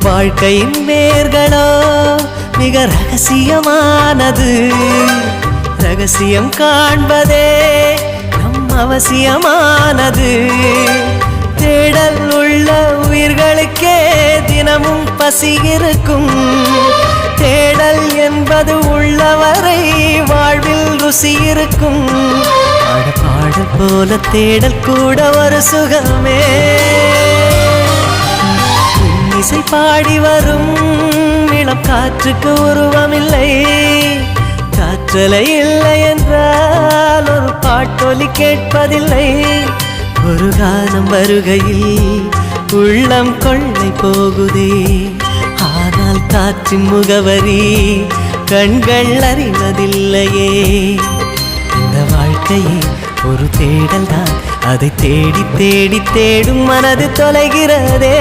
வாழ்க்கையின் வேர்களோ மிக ரகசியமானது. ரகசியம் காண்பதே நம் அவசியமானது. தேடல் உள்ள உயிர்களுக்கே தினமும் பசி இருக்கும். தேடல் என்பது உள்ளவரை வாழ்வில் ருசி இருக்கும். பாடல் போல தேடல் கூட ஒரு சுகமே. இசை பாடி வரும் இளம் காற்றுக்கு உருவமில்லை. காற்றலை இல்லை என்றால் ஒரு பாட்டொலி கேட்பதில்லை. ஒரு காலம் வருகையில் உள்ளம் கொள்ளை போகுதே. ஆனால் காற்றின் முகவரி கண்கள் அறிவதில்லையே. இந்த வாழ்க்கையே ஒரு தேடல் தான். அதை தேடி தேடி தேடும் மனது தொலைகிறதே.